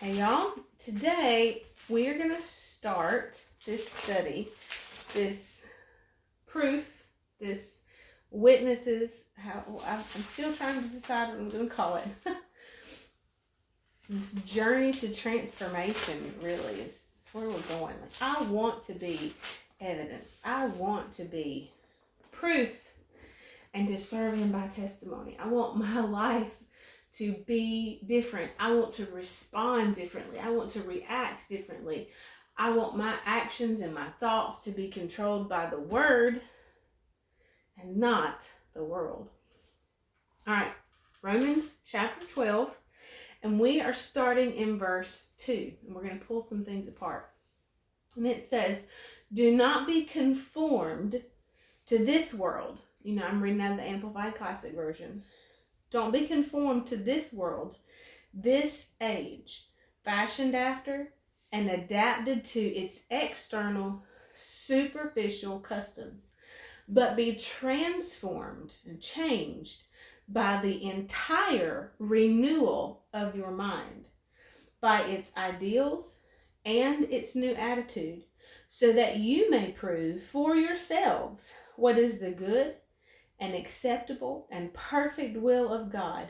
Hey y'all, today we are going to start this study, this proof, this witnesses, I'm still trying to decide what I'm going to call it. This journey to transformation really is where we're going. I want to be evidence. I want to be proof and to serve Him by testimony. I want my life to be different. I want to respond differently. I want to react differently. I want my actions and my thoughts to be controlled by the Word and not the world. All right, Romans chapter 12, and we are starting in verse 2, and we're going to pull some things apart. And it says, do not be conformed to this world. You know, I'm reading out the Amplified Classic Version. Don't be conformed to this world, this age, fashioned after and adapted to its external, superficial customs, but be transformed and changed by the entire renewal of your mind, by its ideals and its new attitude, so that you may prove for yourselves what is the good and acceptable and perfect will of God,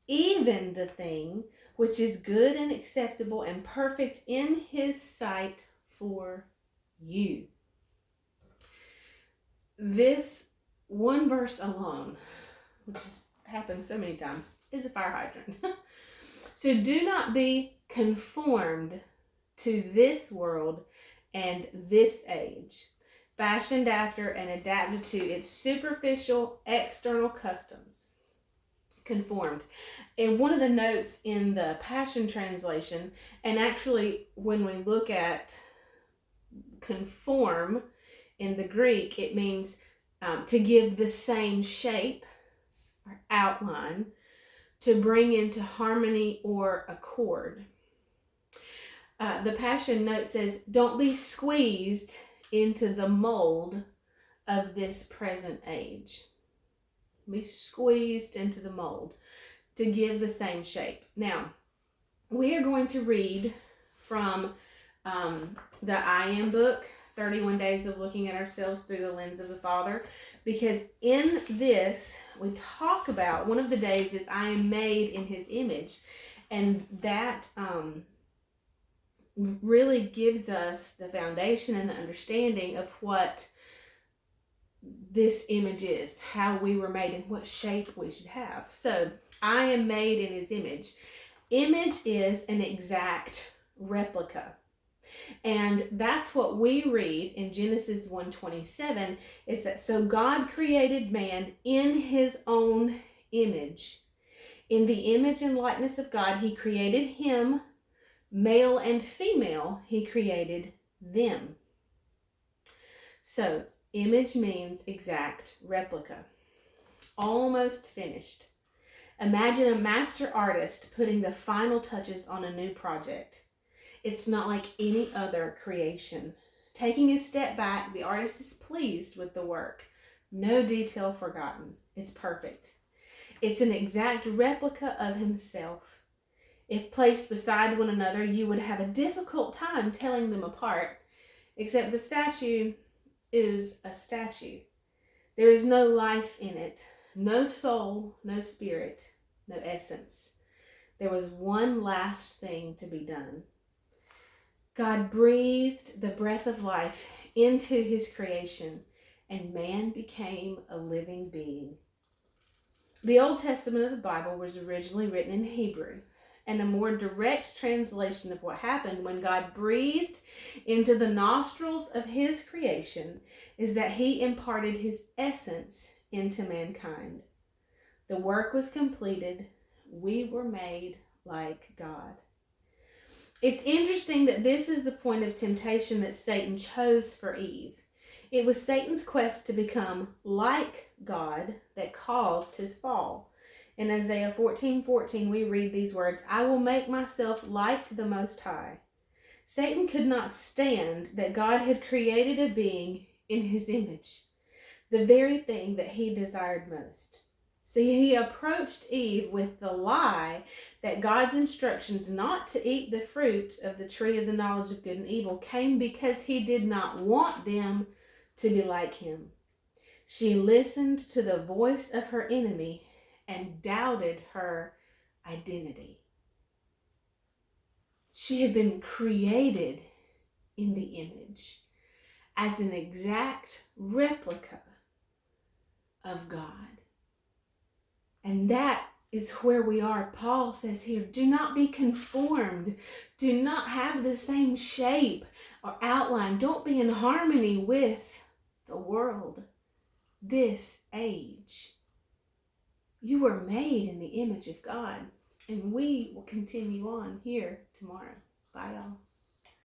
even the thing which is good and acceptable and perfect in His sight for you. This one verse alone, which has happened so many times, is a fire hydrant. So do not be conformed to this world and this age, fashioned after and adapted to its superficial external customs. Conformed. And one of the notes in the Passion Translation, and actually when we look at conform in the Greek, it means to give the same shape or outline, to bring into harmony or accord. The Passion note says, don't be squeezed into the mold of this present age. Be squeezed into the mold to give the same shape. Now, we are going to read from the I Am book, 31 Days of Looking at Ourselves Through the Lens of the Father, because in this, we talk about one of the days is I am made in His image, and that really gives us the foundation and the understanding of what this image is, how we were made, and what shape we should have. So, I am made in His image. Image is an exact replica. And that's what we read in Genesis 1:27, is that so God created man in His own image. In the image and likeness of God, He created him, male and female, He created them. So, image means exact replica. Almost finished. Imagine a master artist putting the final touches on a new project. It's not like any other creation. Taking a step back, the artist is pleased with the work. No detail forgotten. It's perfect. It's an exact replica of himself. If placed beside one another, you would have a difficult time telling them apart, except the statue is a statue. There is no life in it, no soul, no spirit, no essence. There was one last thing to be done. God breathed the breath of life into His creation, and man became a living being. The Old Testament of the Bible was originally written in Hebrew, and a more direct translation of what happened when God breathed into the nostrils of His creation is that He imparted His essence into mankind. The work was completed. We were made like God. It's interesting that this is the point of temptation that Satan chose for Eve. It was Satan's quest to become like God that caused his fall. In Isaiah 14:14, we read these words, I will make myself like the Most High. Satan could not stand that God had created a being in His image, the very thing that he desired most. So he approached Eve with the lie that God's instructions not to eat the fruit of the tree of the knowledge of good and evil came because he did not want them to be like him. She listened to the voice of her enemy and doubted her identity. She had been created in the image as an exact replica of God. And that is where we are. Paul says here, do not be conformed. Do not have the same shape or outline. Don't be in harmony with the world, this age. You were made in the image of God. And we will continue on here tomorrow. Bye, y'all.